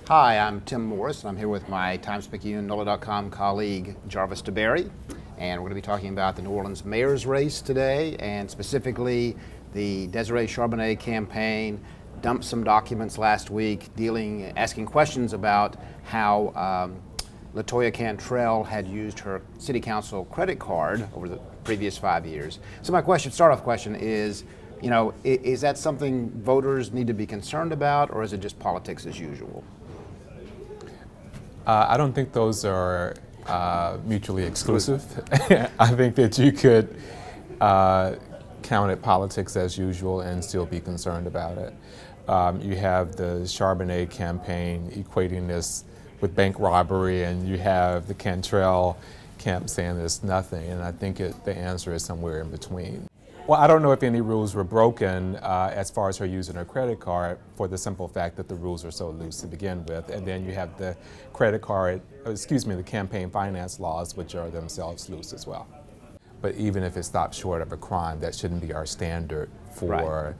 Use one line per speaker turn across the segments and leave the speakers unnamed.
Hi, I'm Tim Morris. I'm here with my Times-Picayune NOLA.com colleague Jarvis DeBerry, and we're going to be talking about the New Orleans mayor's race today, and specifically the Desiree Charbonnet campaign dumped some documents last week asking questions about how LaToya Cantrell had used her city council credit card over the previous 5 years. So my start-off question is, is that something voters need to be concerned about, or is it just politics as usual?
I don't think those are mutually exclusive. I think that you could count it politics as usual and still be concerned about it. You have the Charbonnet campaign equating this with bank robbery, and you have the Cantrell camp saying there's nothing, and I think the answer is somewhere in between. Well, I don't know if any rules were broken as far as her using her credit card, for the simple fact that the rules are so loose to begin with. And then you have the the campaign finance laws, which are themselves loose as well. But even if it stops short of a crime, that shouldn't be our standard for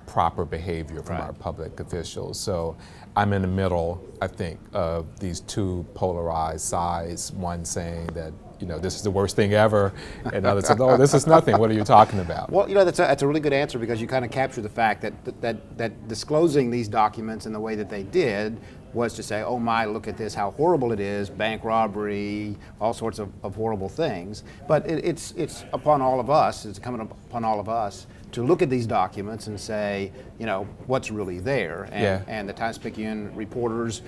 proper behavior from our public officials. So I'm in the middle, I think, of these two polarized sides, one saying that this is the worst thing ever, and others say, oh, this is nothing, what are you talking about?
Well, that's a really good answer, because you kind of capture the fact that disclosing these documents in the way that they did was to say, oh my, look at this, how horrible it is, bank robbery, all sorts of horrible things. But it's upon all of us, it's incumbent upon all of us to look at these documents and say, what's really there. And the Times-Picayune reporters,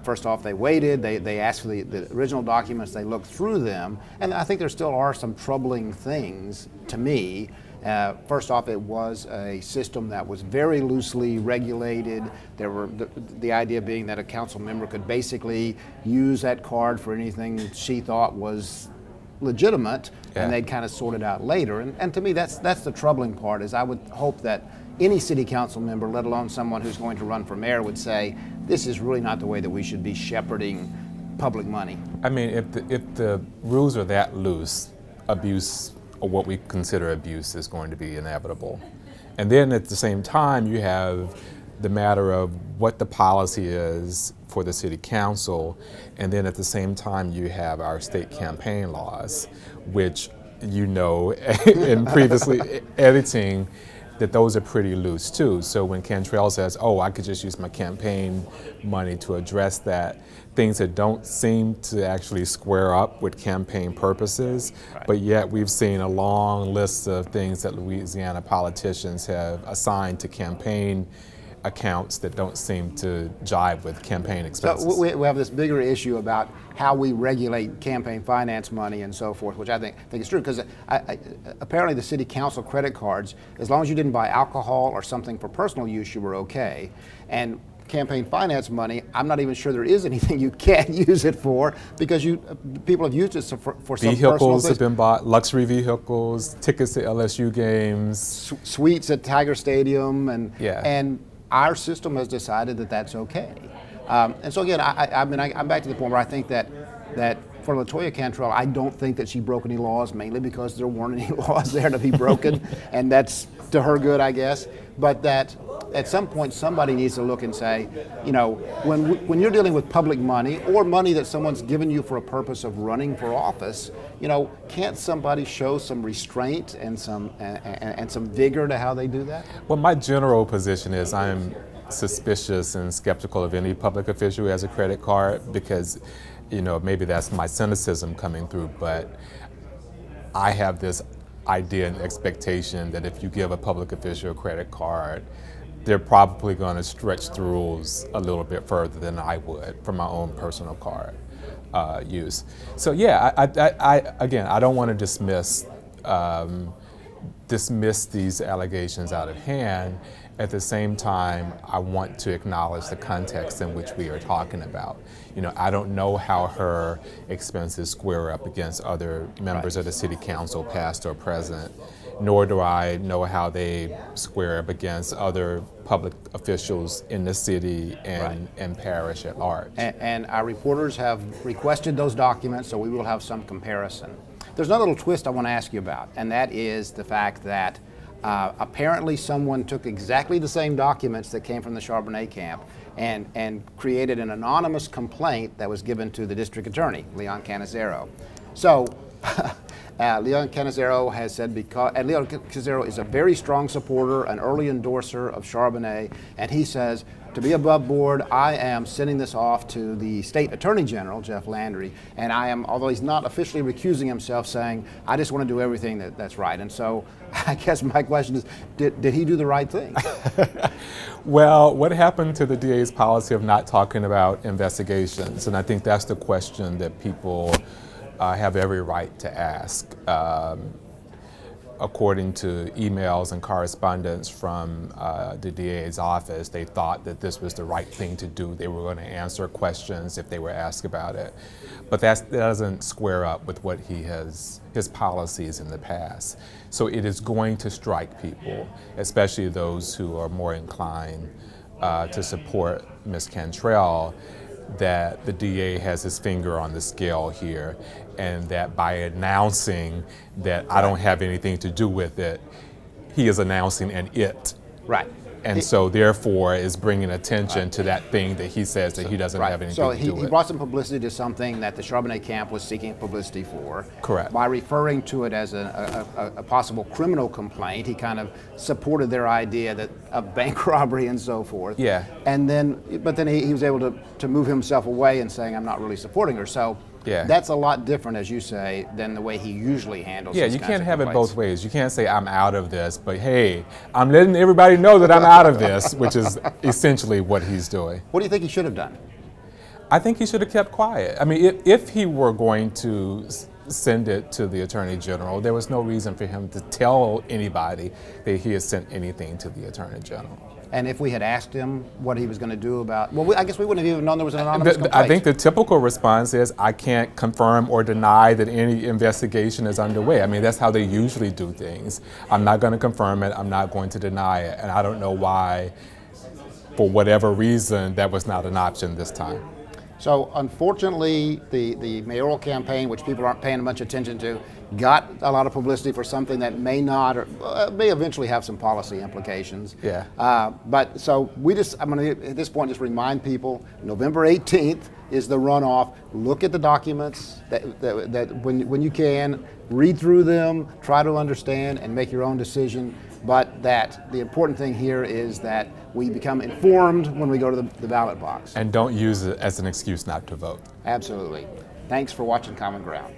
first off, they waited, they asked for the original documents, they looked through them, and I think there still are some troubling things to me. First off, it was a system that was very loosely regulated. There were the idea being that a council member could basically use that card for anything she thought was legitimate, and they'd kind of sort it out later. And to me, that's the troubling part. Is I would hope that any city council member, let alone someone who's going to run for mayor, would say, this is really not the way that we should be shepherding public money.
I mean, if the rules are that loose, abuse, or what we consider abuse, is going to be inevitable. And then at the same time, you have the matter of what the policy is for the city council, and then at the same time you have our state campaign laws, which in previously editing, that those are pretty loose too. So when Cantrell says, oh, I could just use my campaign money to address that, things that don't seem to actually square up with campaign purposes, but yet we've seen a long list of things that Louisiana politicians have assigned to campaign accounts that don't seem to jive with campaign expenses.
So we have this bigger issue about how we regulate campaign finance money and so forth, which I think is true, because apparently the city council credit cards, as long as you didn't buy alcohol or something for personal use, you were okay. And campaign finance money, I'm not even sure there is anything you can't use it for, because people have used it for some personal things.
Vehicles have been bought, luxury vehicles, tickets to LSU games.
Suites at Tiger Stadium, and our system has decided that that's okay. And so again, I'm back to the point where I think that for LaToya Cantrell, I don't think that she broke any laws, mainly because there weren't any laws there to be broken, and that's to her good, I guess. But that at some point somebody needs to look and say, when you're dealing with public money or money that someone's given you for a purpose of running for office, can't somebody show some restraint and some vigor to how they do that?
Well, my general position is I'm suspicious and skeptical of any public official who has a credit card, because maybe that's my cynicism coming through, but I have this idea and expectation that if you give a public official a credit card, they're probably going to stretch the rules a little bit further than I would for my own personal card use. So yeah, again, I don't want to dismiss these allegations out of hand. At the same time, I want to acknowledge the context in which we are talking about. I don't know how her expenses square up against other members of the city council, past or present, nor do I know how they square up against other public officials in the city and parish at large.
And our reporters have requested those documents, so we will have some comparison. There's another little twist I want to ask you about, and that is the fact that Apparently someone took exactly the same documents that came from the Charbonnet camp and created an anonymous complaint that was given to the district attorney, Leon Cannizzaro. So Leon Cannizzaro has said, and Leon Cannizzaro is a very strong supporter, an early endorser of Charbonnet, and he says, to be above board, I am sending this off to the state attorney general, Jeff Landry, and I am, although he's not officially recusing himself, saying, I just want to do everything that's right. And so I guess my question is, did he do the right thing?
Well, what happened to the DA's policy of not talking about investigations? And I think that's the question that people have every right to ask. According to emails and correspondence from the DA's office, they thought that this was the right thing to do. They were going to answer questions if they were asked about it. But that doesn't square up with what his policies in the past. So it is going to strike people, especially those who are more inclined to support Ms. Cantrell, that the DA has his finger on the scale here, and that by announcing that I don't have anything to do with it, he is announcing an it.
Right.
And so therefore is bringing attention to that thing that he says that he doesn't have anything to do with.
So he brought some publicity to something that the Charbonnet camp was seeking publicity for.
Correct.
By referring to it as a possible criminal complaint, he kind of supported their idea that of bank robbery and so forth.
Yeah.
And then, but then he was able to move himself away and saying, I'm not really supporting her. So
yeah,
that's a lot different, as you say, than the way he usually handles.
Yeah, you can't have it both ways. You can't say I'm out of this, but hey, I'm letting everybody know that I'm out of this, which is essentially what he's doing.
What do you think he should have done?
I think he should have kept quiet. I mean, if he were going to send it to the Attorney General, there was no reason for him to tell anybody that he had sent anything to the Attorney General.
And if we had asked him what he was going to do about, well, I guess we wouldn't have even known there was an anonymous complaint.
I think the typical response is, I can't confirm or deny that any investigation is underway. I mean, that's how they usually do things. I'm not going to confirm it, I'm not going to deny it, and I don't know why, for whatever reason, that was not an option this time.
So unfortunately, the mayoral campaign, which people aren't paying much attention to, got a lot of publicity for something that may not, or may eventually have some policy implications.
Yeah.
But so I'm going to, at this point, just remind people, November 18th is the runoff. Look at the documents that when you can, read through them, try to understand, and make your own decision. But that the important thing here is that we become informed when we go to the ballot box.
And don't use it as an excuse not to vote.
Absolutely. Thanks for watching Common Ground.